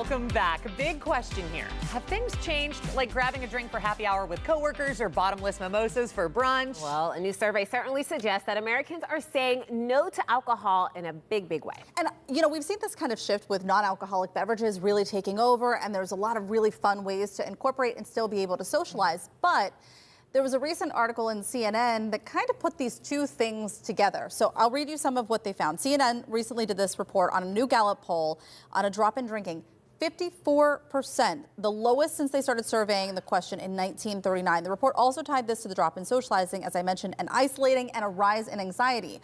Welcome back. Big question here. Have things changed, like grabbing a drink for happy hour with coworkers or bottomless mimosas for brunch? Well, a new survey certainly suggests that Americans are saying no to alcohol in a big, big way. And, we've seen this kind of shift with non-alcoholic beverages really taking over, and there's a lot of really fun ways to incorporate and still be able to socialize. But there was a recent article in CNN that kind of put these two things together. So I'll read you some of what they found. CNN recently did this report on a new Gallup poll on a drop in drinking. 54%, the lowest since they started surveying the question in 1939. The report also tied this to the drop in socializing, as I mentioned, and isolating, and a rise in anxiety.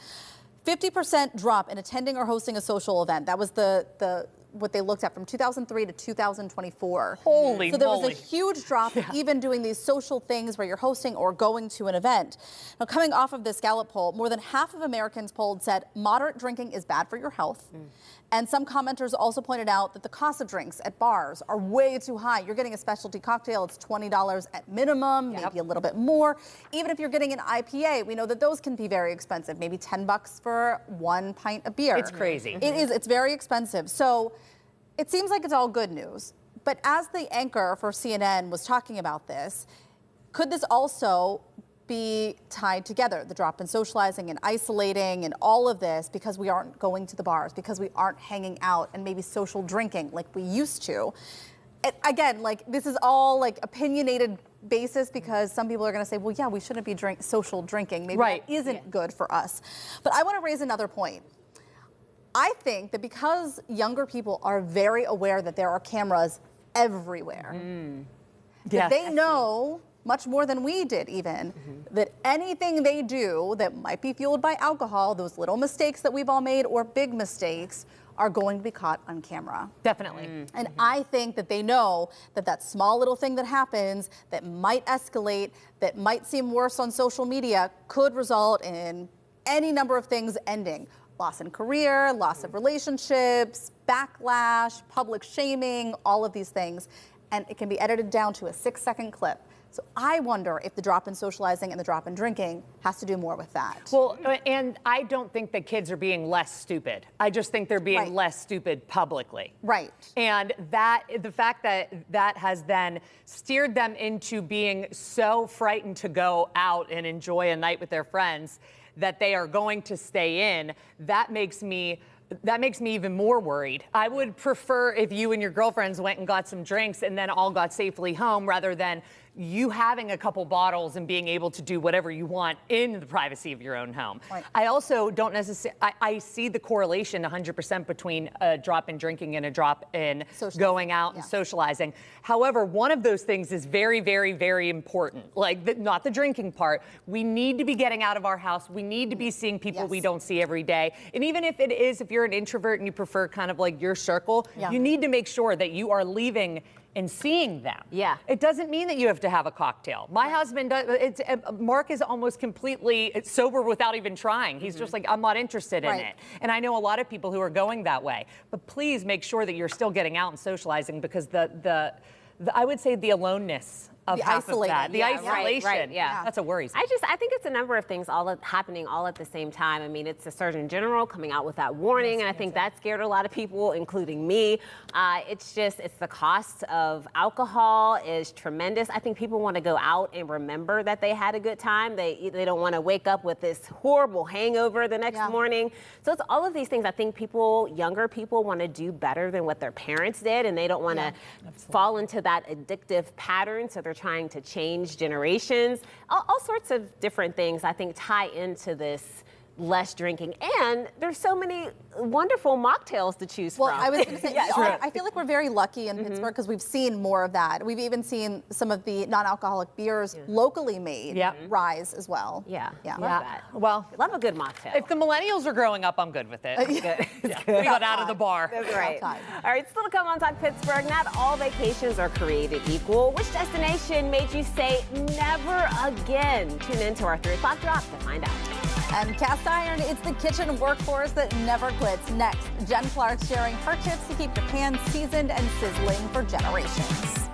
50% drop in attending or hosting a social event. That was what they looked at from 2003 to 2024. Holy moly. So there was a huge drop even doing these social things where you're hosting or going to an event. Now, coming off of this Gallup poll, more than half of Americans polled said moderate drinking is bad for your health. And some commenters also pointed out that the cost of drinks at bars are way too high. You're getting a specialty cocktail, it's $20 at minimum, maybe a little bit more. Even if you're getting an IPA, we know that those can be very expensive, maybe $10 for 1 pint of beer. It's crazy. It is, it's very expensive. So it seems like it's all good news. But as the anchor for CNN was talking about this, could this also be tied together, the drop in socializing and isolating and all of this, because we aren't going to the bars, because we aren't hanging out and maybe social drinking like we used to? Again, like, this is all like opinionated basis, because some people are going to say, well, yeah, we shouldn't be social drinking. Maybe that isn't good for us. But I want to raise another point. I think that because younger people are very aware that there are cameras everywhere, that they know much more than we did even, that anything they do that might be fueled by alcohol, those little mistakes that we've all made or big mistakes, are going to be caught on camera. Definitely. And I think that they know that that small little thing that happens that might escalate, that might seem worse on social media, could result in any number of things ending. Loss in career, loss of relationships, backlash, public shaming, all of these things. And it can be edited down to a 6-second clip. So I wonder if the drop in socializing and the drop in drinking has to do more with that. Well, and I don't think that kids are being less stupid. I just think they're being less stupid publicly. Right. And the fact that that has then steered them into being so frightened to go out and enjoy a night with their friends that they are going to stay in, that makes me even more worried. I would prefer if you and your girlfriends went and got some drinks and then all got safely home, rather than you having a couple bottles and being able to do whatever you want in the privacy of your own home. Right. I also don't necessarily, I see the correlation 100% between a drop in drinking and a drop in going out and socializing. However, one of those things is very, very, very important. Like, not the drinking part. We need to be getting out of our house. We need to be seeing people we don't see every day. And even if you're an introvert and you prefer kind of like your circle, you need to make sure that you are leaving and seeing them. Yeah. It doesn't mean that you have to have a cocktail. My husband does. Mark is almost completely sober without even trying. He's just like, I'm not interested in it. And I know a lot of people who are going that way. But please make sure that you're still getting out and socializing, because I would say the aloneness of half of that. The isolation. That's a worrisome. I think it's a number of things happening all at the same time. I mean, it's the Surgeon General coming out with that warning, and I think that scared a lot of people, including me. It's the cost of alcohol is tremendous. I think people want to go out and remember that they had a good time. They don't want to wake up with this horrible hangover the next morning. So it's all of these things. I think younger people want to do better than what their parents did, and they don't want to fall into that addictive pattern. So they're trying to change generations. All sorts of different things, I think, tie into this less drinking. And there's so many wonderful mocktails to choose from. Well, I was going to say, I feel like we're very lucky in Pittsburgh, because we've seen more of that. We've even seen some of the non-alcoholic beers locally made rise as well. Love that. Well, love a good mocktail. If the millennials are growing up, I'm good with it. It's good. We got out of the bar. That's right. All right, still to come on Talk Pittsburgh. Not all vacations are created equal. Which destination made you say never again? Tune in to our 3 o'clock drop to find out. And cast iron, it's the kitchen workhorse that never quits. Next, Jen Clark sharing her tips to keep your pans seasoned and sizzling for generations.